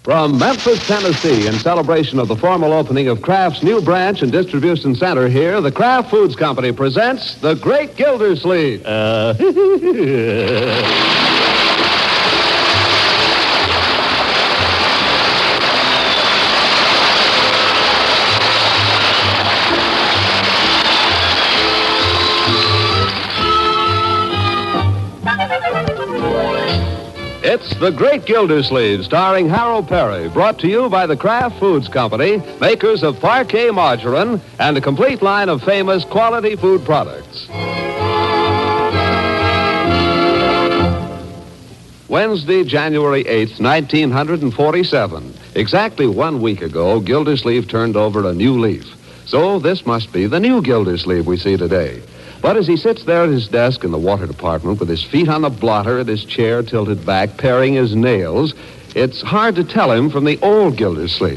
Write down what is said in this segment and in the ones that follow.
From Memphis, Tennessee, in celebration of the formal opening of Kraft's new branch and distribution center here, the Kraft Foods Company presents the Great Gildersleeve. It's The Great Gildersleeve, starring Harold Perry, brought to you by the Kraft Foods Company, makers of Parquet Margarine and a complete line of famous quality food products. Wednesday, January 8th, 1947. Exactly 1 week ago, Gildersleeve turned over a new leaf. So this must be the new Gildersleeve we see today. But as he sits there at his desk in the water department with his feet on the blotter and his chair tilted back, paring his nails, it's hard to tell him from the old Gildersleeve.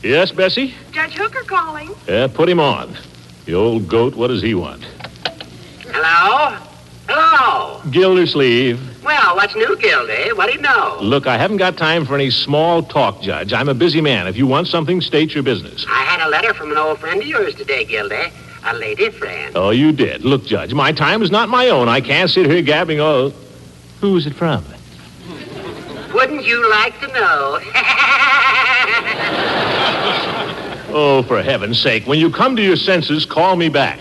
Yes, Bessie? Judge Hooker calling. Put him on. The old goat, what does he want? Hello? Hello? Gildersleeve. Well, what's new, Gildy? What do you know? Look, I haven't got time for any small talk, Judge. I'm a busy man. If you want something, state your business. I had a letter from an old friend of yours today, Gildy. A lady friend. Oh, you did. Look, Judge, my time is not my own. I can't sit here gabbing all... Who is it from? Wouldn't you like to know? Oh, for heaven's sake, when you come to your senses, call me back.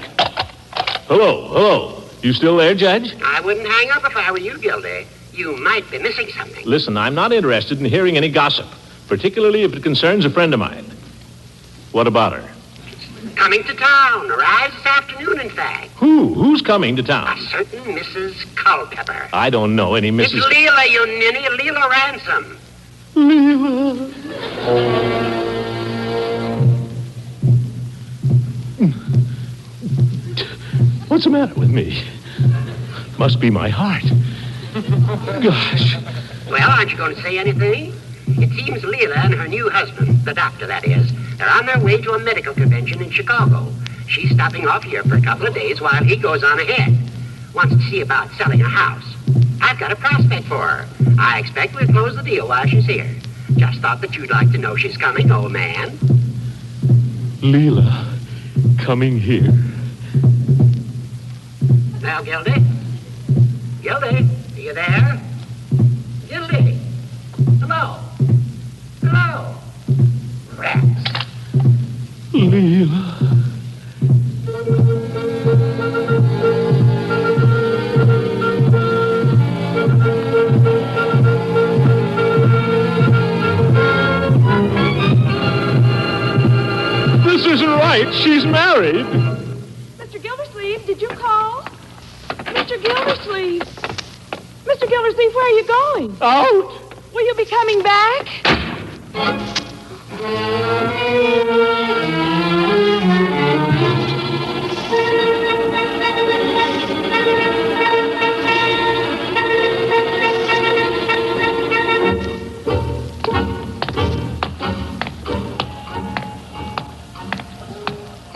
Hello. You still there, Judge? I wouldn't hang up if I were you, Gildy. You might be missing something. Listen, I'm not interested in hearing any gossip, particularly if it concerns a friend of mine. What about her? Coming to town. Arrives this afternoon, in fact. Who? Who's coming to town? A certain Mrs. Culpepper. I don't know any Mrs. It's Leila, you ninny. Leila Ransom. Leila. What's the matter with me? Must be my heart. Gosh. Well, aren't you going to say anything? It seems Leila and her new husband, the doctor, that is, they're on their way to a medical convention in Chicago. She's stopping off here for a couple of days while he goes on ahead. Wants to see about selling a house. I've got a prospect for her. I expect we'll close the deal while she's here. Just thought that you'd like to know she's coming, old man. Leila, coming here. Now, Gildy? Gildy, are you there? Gildy? Hello? Hello? Rats. Leila. This isn't right. She's married. Mr. Gildersleeve, did you call? Mr. Gildersleeve. Mr. Gildersleeve, where are you going? Out. Will you be coming back?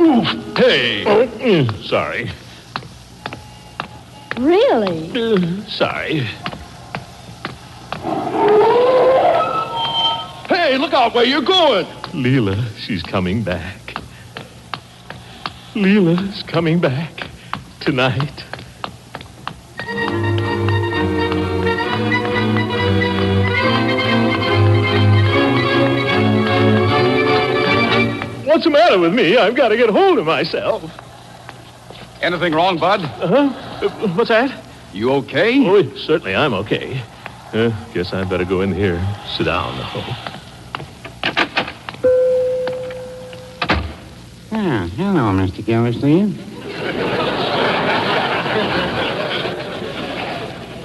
Oof. Hey. Oh, sorry. Really? Sorry. Hey, look out where you're going. Leila, she's coming back. Leila's coming back tonight. What's the matter with me? I've got to get hold of myself. Anything wrong, Bud? What's that? You okay? Oh, certainly I'm okay. Guess I'd better go in here. Sit down. Hello, Mr. Gildersleeve.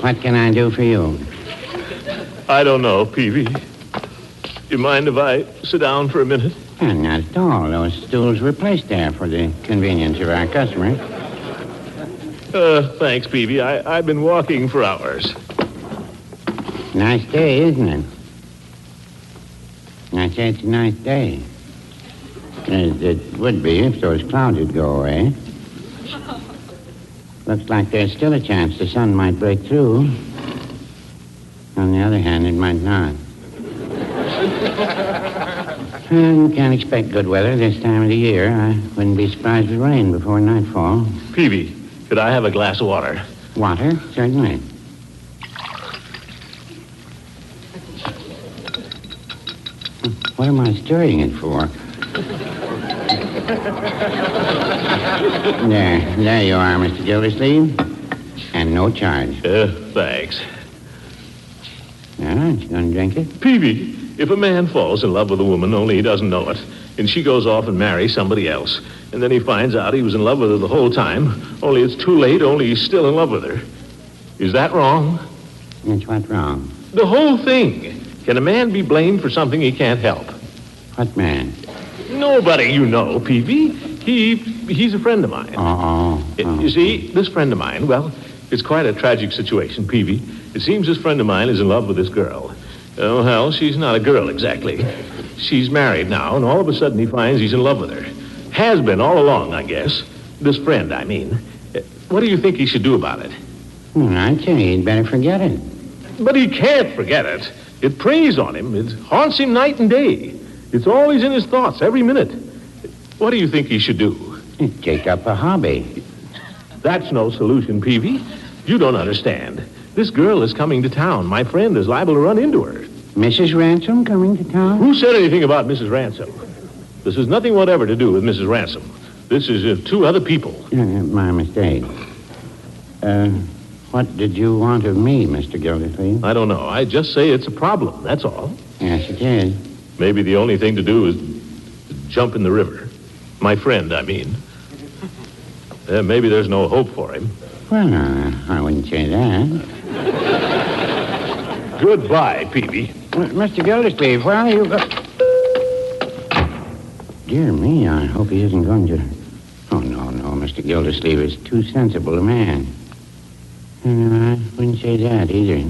What can I do for you? I don't know, Peavy. You mind if I sit down for a minute? Not at all. Those stools were placed there for the convenience of our customers. Thanks, Peavy. I've been walking for hours. Nice day, isn't it? I say it's a nice day. It would be if those clouds would go away. Looks like there's still a chance the sun might break through. On the other hand, it might not. You can't expect good weather this time of the year. I wouldn't be surprised with rain before nightfall. Peavy, could I have a glass of water? Water? Certainly. What am I stirring it for? There you are, Mr. Gildersleeve. And no charge. Thanks. Aren't you going to drink it? Peavy, if a man falls in love with a woman only he doesn't know it, and she goes off and marries somebody else, and then he finds out he was in love with her the whole time, only it's too late, only he's still in love with her. Is that wrong? It's what wrong? The whole thing. Can a man be blamed for something he can't help? What man? Nobody you know, Peavy. He's a friend of mine. You see, this friend of mine, well, it's quite a tragic situation, Peavy. It seems this friend of mine is in love with this girl. Oh, hell, she's not a girl exactly. She's married now, and all of a sudden he finds he's in love with her. Has been all along, I guess. This friend, I mean. What do you think he should do about it? Well, I'd say he'd better forget it. But he can't forget it. It preys on him. It haunts him night and day. It's always in his thoughts every minute. What do you think he should do? Take up a hobby. That's no solution, Peavy. You don't understand. This girl is coming to town. My friend is liable to run into her. Mrs. Ransom coming to town? Who said anything about Mrs. Ransom? This has nothing whatever to do with Mrs. Ransom. This is two other people. My mistake. What did you want of me, Mr. Gildersleeve? I don't know. I just say it's a problem, that's all. Yes, it is. Maybe the only thing to do is jump in the river. My friend, I mean. Maybe there's no hope for him. Well, I wouldn't say that. Goodbye, Peavy. Mr. Gildersleeve, where are you Dear me, I hope he isn't going to... Oh, no, Mr. Gildersleeve is too sensible a man. I wouldn't say that either.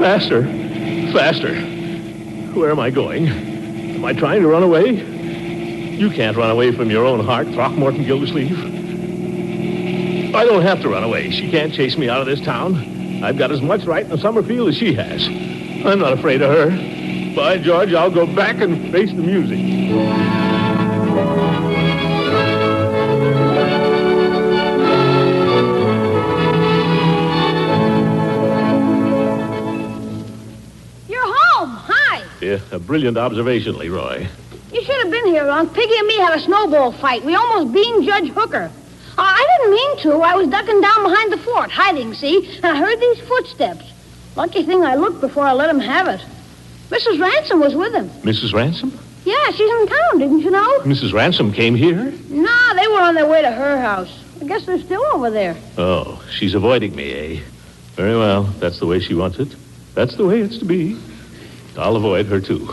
Faster. Where am I going? Am I trying to run away? You can't run away from your own heart, Throckmorton Gildersleeve. I don't have to run away. She can't chase me out of this town. I've got as much right in the summer field as she has. I'm not afraid of her. By George, I'll go back and face the music. Yeah, a brilliant observation, Leroy. You should have been here, Unc. Piggy and me had a snowball fight. We almost beamed Judge Hooker. I didn't mean to. I was ducking down behind the fort, hiding, see? And I heard these footsteps. Lucky thing I looked before I let him have it. Mrs. Ransom was with him. Mrs. Ransom? Yeah, she's in town, didn't you know? Mrs. Ransom came here? Nah, they were on their way to her house. I guess they're still over there. Oh, she's avoiding me, eh? Very well. That's the way she wants it. That's the way it's to be. I'll avoid her, too.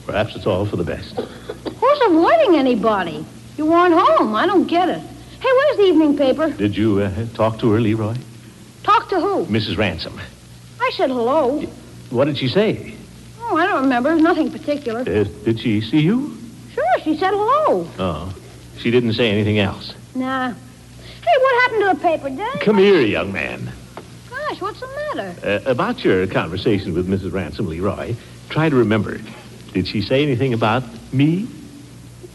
Perhaps it's all for the best. Who's avoiding anybody? You weren't home. I don't get it. Hey, where's the evening paper? Did you talk to her, Leroy? Talk to who? Mrs. Ransom. I said hello. What did she say? Oh, I don't remember. Nothing particular. Did she see you? Sure, she said hello. Oh. She didn't say anything else? Nah. Hey, what happened to the paper, Dad? Come here, young man. Gosh, what's the matter? About your conversation with Mrs. Ransom, Leroy, try to remember. Did she say anything about me?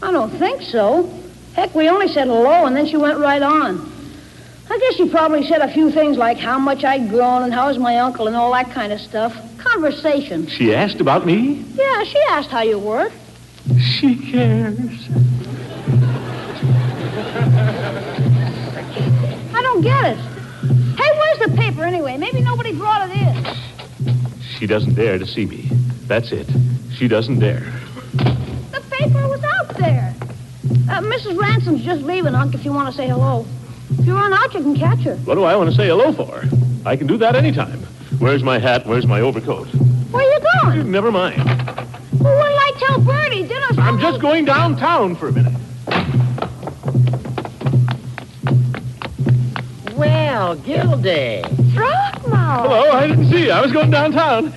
I don't think so. Heck, we only said hello, and then she went right on. I guess she probably said a few things like how much I'd grown and how's my uncle and all that kind of stuff. Conversation. She asked about me? Yeah, she asked how you were. She cares. I don't get it. Hey, where's the paper anyway? Maybe nobody brought it in. She doesn't dare to see me. That's it. She doesn't dare. The paper was out there. Mrs. Ransom's just leaving, Unc, if you want to say hello. If you run out, you can catch her. What do I want to say hello for? I can do that anytime. Where's my hat? Where's my overcoat? Where you going? Never mind. Well, what'll I tell Bertie? Dinner's I'm just going downtown for a minute. Well, Gildy. Throckmorton. Hello, I didn't see you. I was going downtown.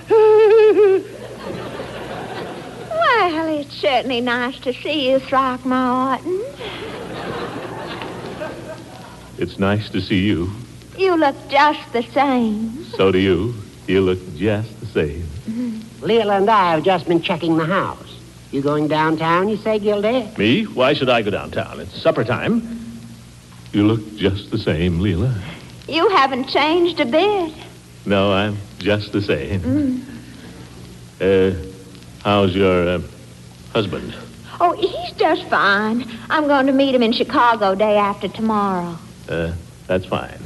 Well, it's certainly nice to see you, Throckmorton. It's nice to see you. You look just the same. So do you. You look just the same. Leila and I have just been checking the house. You going downtown, you say, Gildy? Me? Why should I go downtown? It's supper time. You look just the same, Leila. You haven't changed a bit. No, I'm just the same. How's your husband? Oh, he's just fine. I'm going to meet him in Chicago day after tomorrow. That's fine.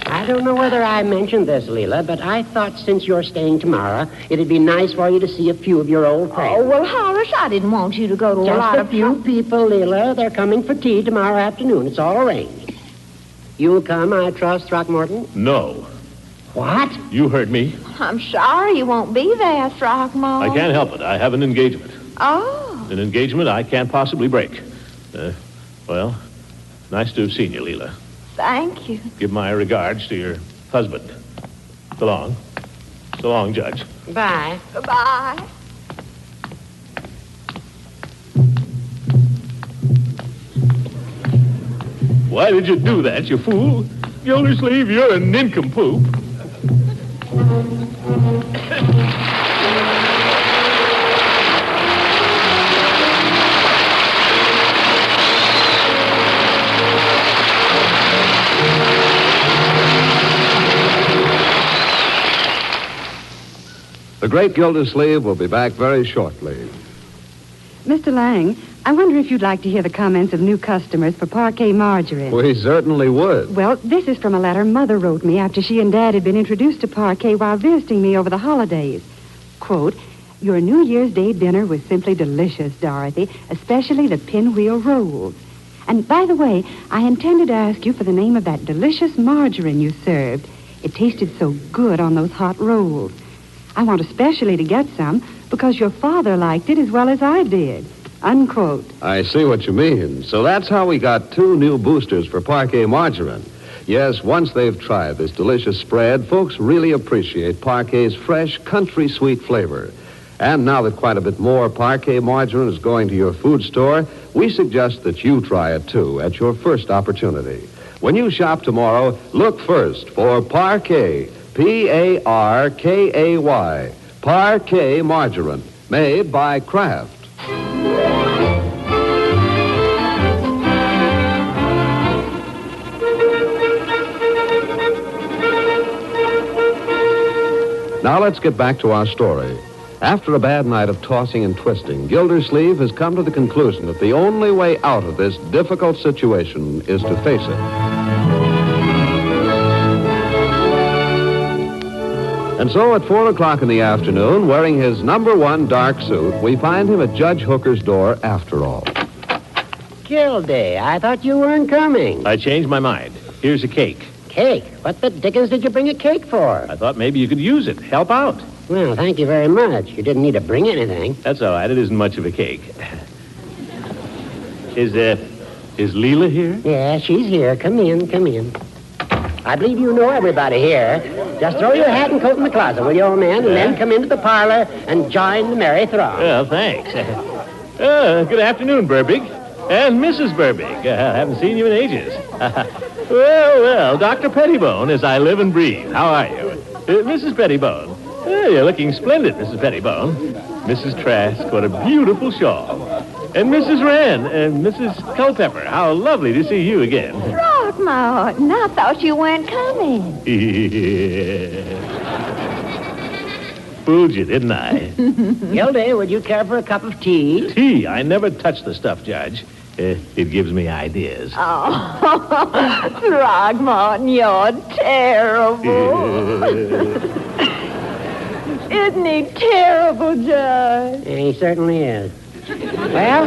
I don't know whether I mentioned this, Leila, but I thought since you're staying tomorrow, it'd be nice for you to see a few of your old friends. Oh, well, Horace, I didn't want you to go to a lot Just a few people, Leila. They're coming for tea tomorrow afternoon. It's all arranged. You'll come, I trust, Throckmorton? No. What? You heard me. I'm sorry you won't be there, Throckmorton. I can't help it. I have an engagement. Oh. An engagement I can't possibly break. Well, nice to have seen you, Leila. Thank you. Give my regards to your husband. So long. So long, Judge. Bye. Goodbye. Why did you do that, you fool? Gildersleeve, you're a nincompoop. The great Gildersleeve will be back very shortly. Mr. Lang, I wonder if you'd like to hear the comments of new customers for Parquet Margarine. We certainly would. Well, this is from a letter Mother wrote me after she and Dad had been introduced to Parquet while visiting me over the holidays. Quote, "Your New Year's Day dinner was simply delicious, Dorothy, especially the pinwheel rolls. And by the way, I intended to ask you for the name of that delicious margarine you served. It tasted so good on those hot rolls. I want especially to get some because your father liked it as well as I did." Unquote. I see what you mean. So that's how we got 2 new boosters for Parquet Margarine. Yes, once they've tried this delicious spread, folks really appreciate Parquet's fresh, country sweet flavor. And now that quite a bit more Parquet Margarine is going to your food store, we suggest that you try it, too, at your first opportunity. When you shop tomorrow, look first for Parquet, Parkay, Parquet Margarine, made by Kraft. Now let's get back to our story. After a bad night of tossing and twisting, Gildersleeve has come to the conclusion that the only way out of this difficult situation is to face it. And so at 4 o'clock in the afternoon, wearing his #1 dark suit, we find him at Judge Hooker's door after all. Gildy, I thought you weren't coming. I changed my mind. Here's a cake. Cake? What the dickens did you bring a cake for? I thought maybe you could use it. Help out. Well, thank you very much. You didn't need to bring anything. That's all right. It isn't much of a cake. Is Leila here? Yeah, she's here. Come in, come in. I believe you know everybody here. Just throw your hat and coat in the closet, will you, old man? And then come into the parlor and join the merry throng. Well, thanks. Good afternoon, Burbig. And Mrs. Burbig. I haven't seen you in ages. Well, Dr. Pettibone, as I live and breathe. How are you? Mrs. Pettibone. You're looking splendid, Mrs. Pettibone. Mrs. Trask, what a beautiful shawl. And Mrs. Wren and Mrs. Culpepper, how lovely to see you again. Throckmorton, I thought you weren't coming. Fooled you, didn't I? Gildy, would you care for a cup of tea? Tea? I never touch the stuff, Judge. It gives me ideas. Oh, Throckmorton, you're terrible. Isn't he terrible, Judge? Yeah, he certainly is. Well,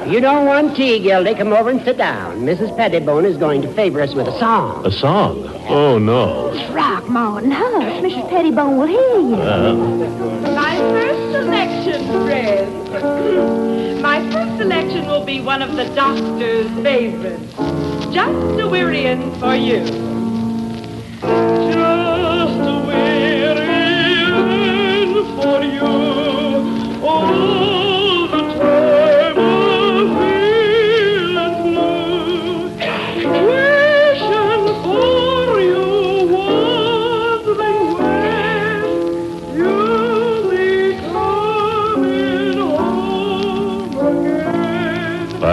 you don't want tea, Gildy. Come over and sit down. Mrs. Pettibone is going to favor us with a song. A song? Oh, no. Throckmorton, hush. Mrs. Pettibone will hear you. My first selection, friends. My first selection will be one of the doctor's favorites. Just a Wearian for you. Just a Wearian for you. Oh,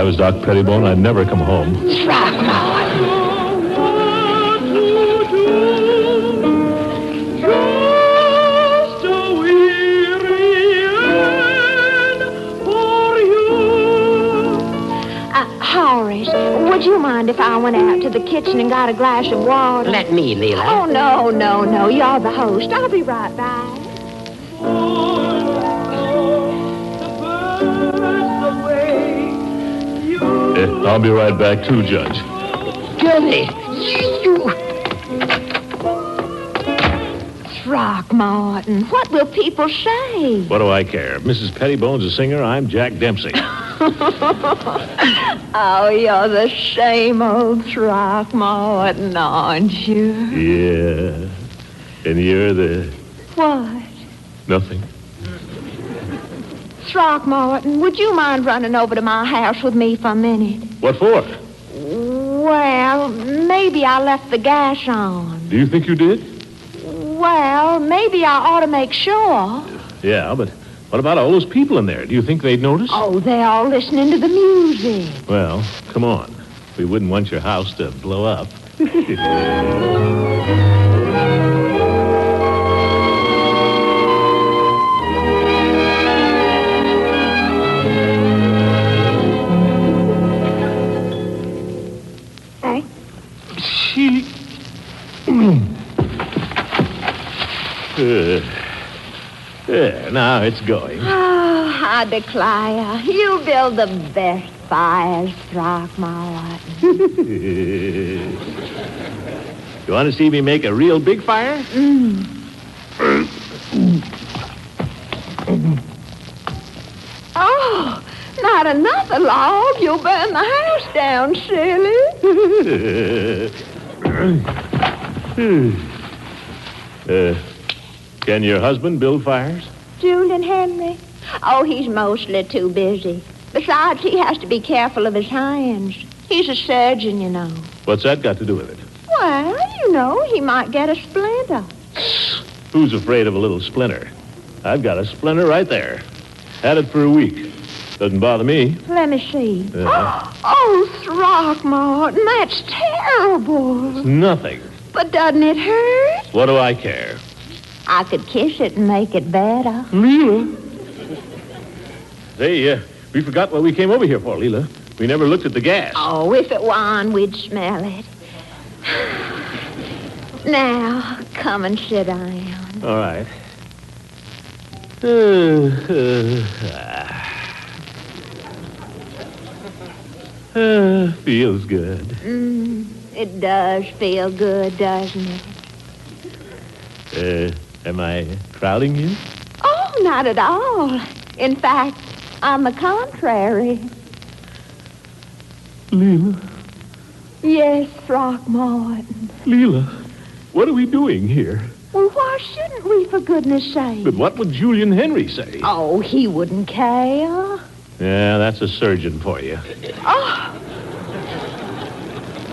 I was Doc Pettibone, I'd never come home. Throckmorton. Horace, would you mind if I went out to the kitchen and got a glass of water? Let me, Leila. Oh, no. You're the host. I'll be right back. I'll be right back, too, Judge. Gildy. Throckmorton, what will people say? What do I care? If Mrs. Pettibone's a singer, I'm Jack Dempsey. Oh, you're the same old Throckmorton, aren't you? Yeah. And you're the... What? Nothing. Throckmorton, would you mind running over to my house with me for a minute? What for? Well, maybe I left the gas on. Do you think you did? Well, maybe I ought to make sure. Yeah, but what about all those people in there? Do you think they'd notice? Oh, they're all listening to the music. Well, come on. We wouldn't want your house to blow up. Now it's going. Oh, I declare, you build the best fires, Throckmorton. You want to see me make a real big fire? Oh, not another log. You'll burn the house down, silly. Can your husband build fires? Julian Henry? Oh, he's mostly too busy. Besides, he has to be careful of his hands. He's a surgeon, you know. What's that got to do with it? Well, you know, he might get a splinter. Who's afraid of a little splinter? I've got a splinter right there. Had it for a week. Doesn't bother me. Let me see. Oh, Throckmorton, that's terrible. Nothing. But doesn't it hurt? What do I care? I could kiss it and make it better. Leila. Say, we forgot what we came over here for, Leila. We never looked at the gas. Oh, if it were on, we'd smell it. Now, come and sit down. All right. Feels good. It does feel good, doesn't it? Am I crowding you? Oh, not at all. In fact, on the contrary. Leila. Yes, Throckmorton. Leila, what are we doing here? Well, why shouldn't we, for goodness sake? But what would Julian Henry say? Oh, he wouldn't care. Yeah, that's a surgeon for you.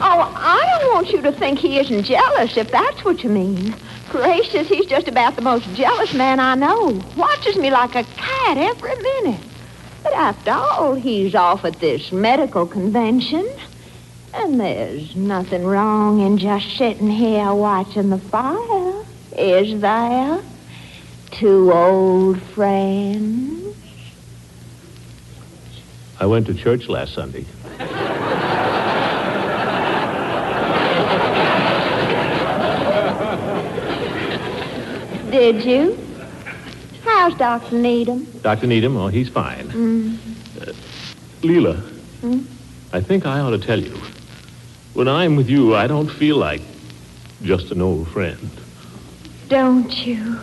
Oh, I don't want you to think he isn't jealous, if that's what you mean. Gracious, he's just about the most jealous man I know. Watches me like a cat every minute. But after all, he's off at this medical convention. And there's nothing wrong in just sitting here watching the fire, is there? Two old friends. I went to church last Sunday. Did you? How's Dr. Needham? Dr. Needham, oh, he's fine. Leila, I think I ought to tell you. When I'm with you, I don't feel like just an old friend. Don't you?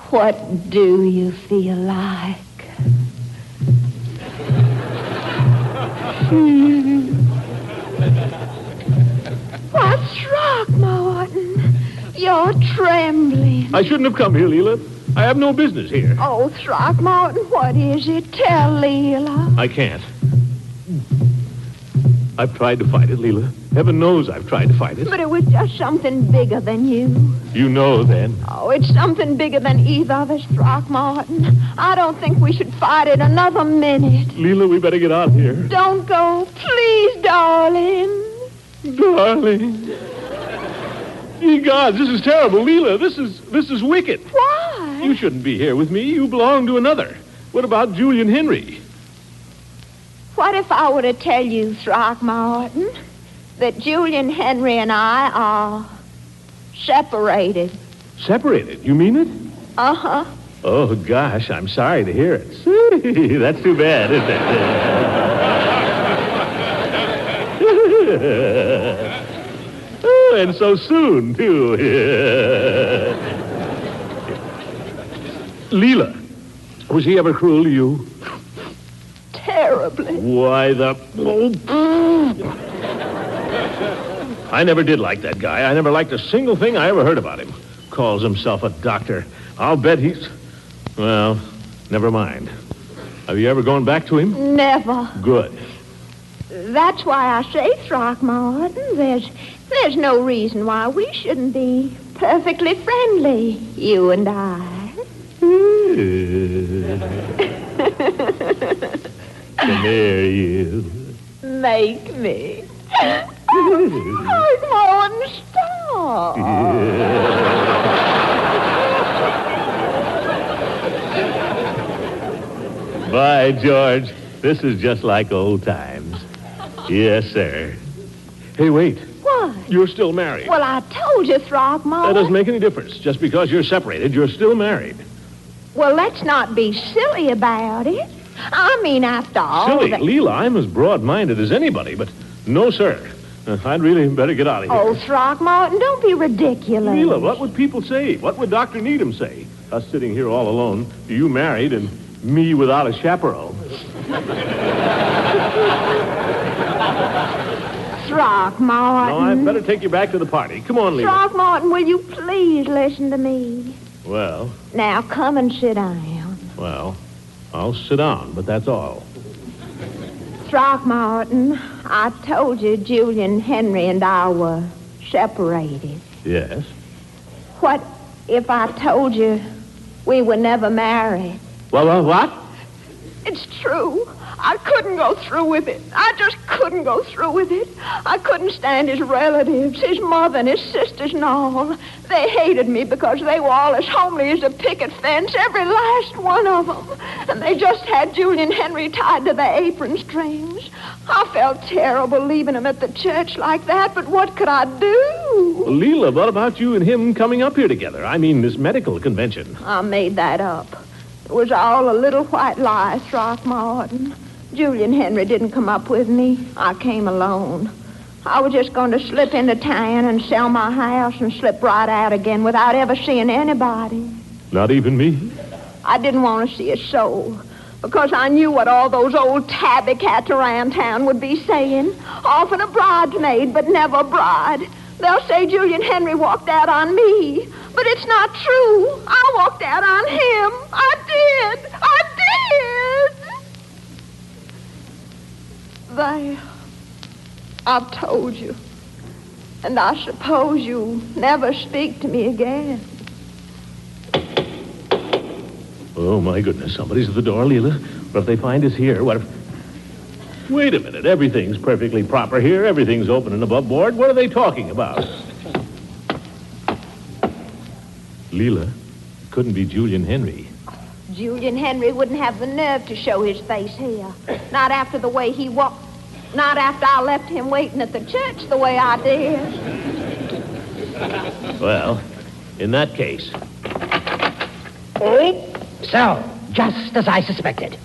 What do you feel like? What's Throckmorton? You're trembling. I shouldn't have come here, Leila. I have no business here. Oh, Throckmorton, what is it? Tell Leila. I can't. I've tried to fight it, Leila. Heaven knows I've tried to fight it. But it was just something bigger than you. You know, then. Oh, it's something bigger than either of us, Throckmorton. I don't think we should fight it another minute. Leila, we better get out of here. Don't go. Please, darling. Darling. Ye gods, this is terrible. Leila, this is wicked. Why? You shouldn't be here with me. You belong to another. What about Julian Henry? What if I were to tell you, Throckmorton, that Julian Henry and I are separated? Separated? You mean it? Uh-huh. Oh, gosh, I'm sorry to hear it. That's too bad, isn't it? Oh, and so soon, too. Leila, was he ever cruel to you? Terribly. Why, I never did like that guy. I never liked a single thing I ever heard about him. Calls himself a doctor. I'll bet he's... Well, never mind. Have you ever gone back to him? Never. Good. That's why I say, Throckmorton, there's no reason why we shouldn't be perfectly friendly, you and I. Come here, you. Make me. Throckmorton, stop. By George, this is just like old times. Yes, sir. Hey, wait. What? You're still married. Well, I told you, Throckmorton. That doesn't make any difference. Just because you're separated, you're still married. Well, let's not be silly about it. I mean, after all... Silly? Leila, I'm as broad-minded as anybody, but no, sir. I'd really better get out of here. Oh, Throckmorton, don't be ridiculous. Leila, what would people say? What would Dr. Needham say? Us sitting here all alone, you married, and me without a chaperone. Throckmorton. No, I'd better take you back to the party. Come on, Leila. Throckmorton, will you please listen to me? Well, Now, come and sit down. well, I'll sit down, but that's all. Throckmorton, I told you Julian Henry and I were separated. Yes? What if I told you we were never married? Well, what? It's true. I couldn't go through with it. I just couldn't go through with it. I couldn't stand his relatives, his mother and his sisters and all. They hated me because they were all as homely as a picket fence, every last one of them. And they just had Julian Henry tied to the apron strings. I felt terrible leaving him at the church like that, but what could I do? Well, Leila, what about you and him coming up here together? I mean, this medical convention. I made that up. It was all a little white lie, Throckmorton. Julian Henry didn't come up with me. I came alone. I was just going to slip into town and sell my house and slip right out again without ever seeing anybody. Not even me? I didn't want to see a soul because I knew what all those old tabby cats around town would be saying. Often a bridesmaid, but never a bride. They'll say Julian Henry walked out on me, but it's not true. I walked out on him. I did. There. I've told you. And I suppose you'll never speak to me again. Oh, my goodness. Somebody's at the door, Leila. What if they find us here? What if... Wait a minute. Everything's perfectly proper here. Everything's open and above board. What are they talking about? Leila, it couldn't be Julian Henry. Julian Henry wouldn't have the nerve to show his face here. Not after the way he walked. Not after I left him waiting at the church the way I did. Well, in that case... So, just as I suspected.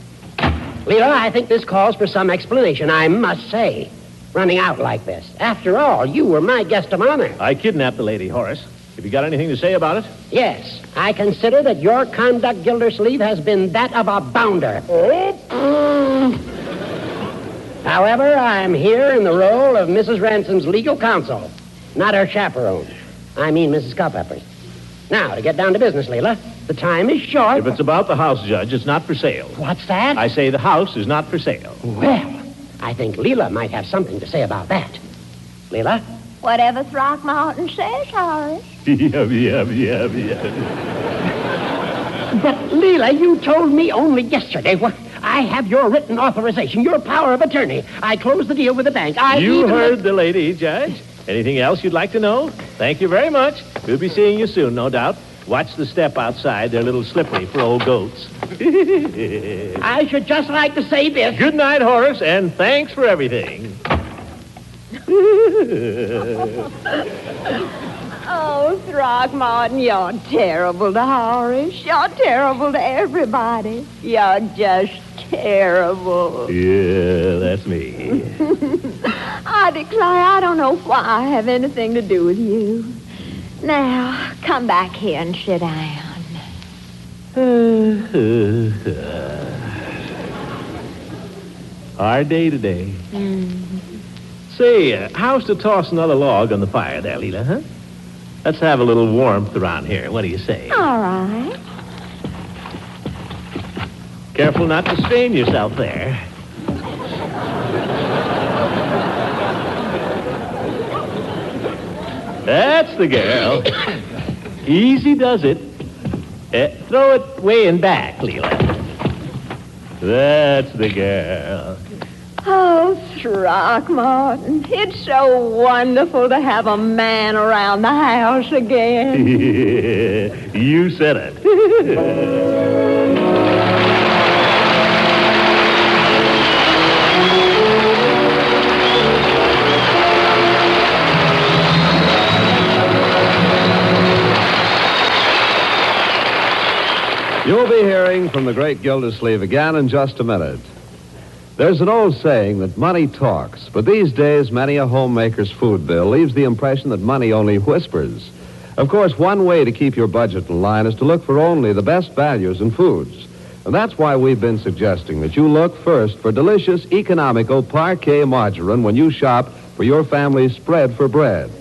Leila, I think this calls for some explanation, I must say. Running out like this. After all, you were my guest of honor. I kidnapped the lady, Horace. Have you got anything to say about it? Yes, I consider that your conduct, Gildersleeve, has been that of a bounder. However, I'm here in the role of Mrs. Ransom's legal counsel, not her chaperone. I mean Mrs. Culpepper's. Now, to get down to business, Leila, the time is short. If it's about the house, Judge, it's not for sale. What's that? I say the house is not for sale. Well, I think Leila might have something to say about that. Leila? Whatever Throckmorton says, Horace. But, Leila, you told me only yesterday. What? I have your written authorization, your power of attorney. I closed the deal with the bank. You heard the lady, Judge. Anything else you'd like to know? Thank you very much. We'll be seeing you soon, no doubt. Watch the step outside. They're a little slippery for old goats. I should just like to say this. Good night, Horace, and thanks for everything. Oh, Throckmorton, you're terrible to Horace. You're terrible to everybody. You're just terrible. Yeah, that's me. I declare, I don't know why I have anything to do with you. Now, come back here and sit down. Our day today. Say, how's to toss another log on the fire there, Leila, huh? Let's have a little warmth around here. What do you say? All right. Careful not to strain yourself there. That's the girl. Easy does it. Throw it way in back, Leila. That's the girl. Oh, Throckmorton, it's so wonderful to have a man around the house again. You said it. You'll be hearing from the great Gildersleeve again in just a minute. There's an old saying that money talks, but these days many a homemaker's food bill leaves the impression that money only whispers. Of course, one way to keep your budget in line is to look for only the best values in foods. And that's why we've been suggesting that you look first for delicious, economical Parquet margarine when you shop for your family's spread for bread.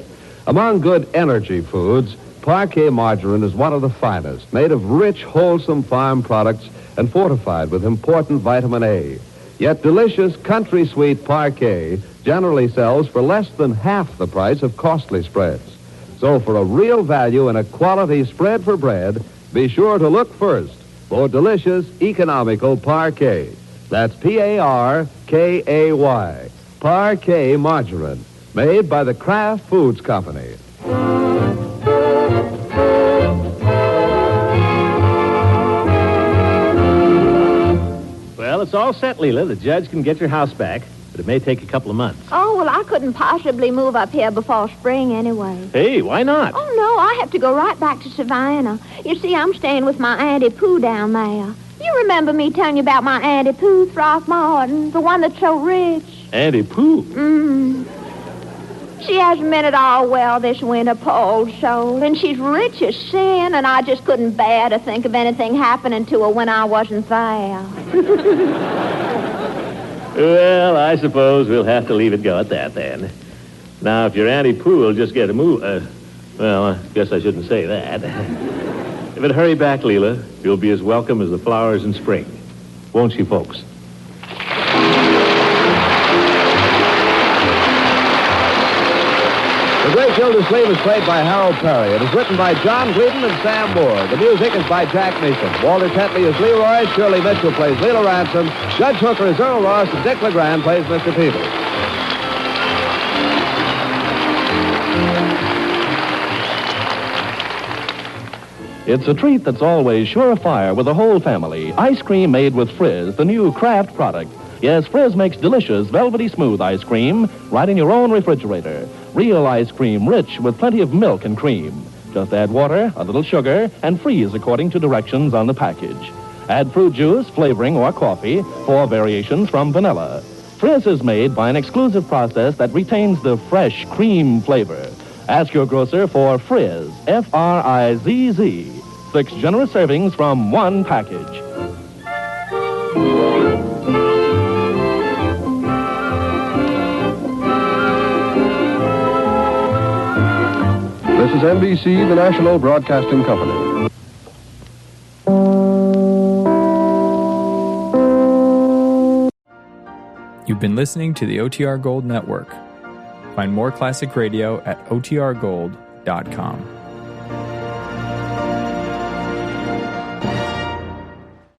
Among good energy foods, Parquet margarine is one of the finest, made of rich, wholesome farm products and fortified with important vitamin A. Yet delicious country sweet Parquet generally sells for less than half the price of costly spreads. So for a real value in a quality spread for bread, be sure to look first for delicious, economical Parquet. That's Parkay. Parquet margarine, made by the Kraft Foods Company. Well, it's all set, Leila. The judge can get your house back, but it may take a couple of months. Oh, well, I couldn't possibly move up here before spring anyway. Hey, why not? Oh, no, I have to go right back to Savannah. You see, I'm staying with my Auntie Pooh down there. You remember me telling you about my Auntie Pooh, Throckmorton, the one that's so rich? Auntie Pooh? She hasn't been at all well this winter, poor old soul, and she's rich as sin, and I just couldn't bear to think of anything happening to her when I wasn't there. Well, I suppose we'll have to leave it go at that, then. Now, if your Auntie Pooh will just get a move... well, I guess I shouldn't say that. But hurry back, Leila. You'll be as welcome as the flowers in spring. Won't you, folks? The Great Gildersleeve is played by Harold Perry. It is written by John Gleason and Sam Moore. The music is by Jack Meakin. Walter Tetley is Leroy. Shirley Mitchell plays Leila Ransom. Judge Hooker is Earl Ross. And Dick LeGrand plays Mr. Peebles. It's a treat that's always surefire with the whole family. Ice cream made with Frizz, the new Kraft product. Yes, Frizz makes delicious, velvety smooth ice cream right in your own refrigerator. Real ice cream, rich with plenty of milk and cream. Just add water, a little sugar, and freeze according to directions on the package. Add fruit juice, flavoring, or coffee for variations from vanilla. Frizz is made by an exclusive process that retains the fresh cream flavor. Ask your grocer for Frizz, F-R-I-Z-Z. 6 generous servings from one package. This is NBC, the National Broadcasting Company. You've been listening to the OTR Gold Network. Find more classic radio at otrgold.com.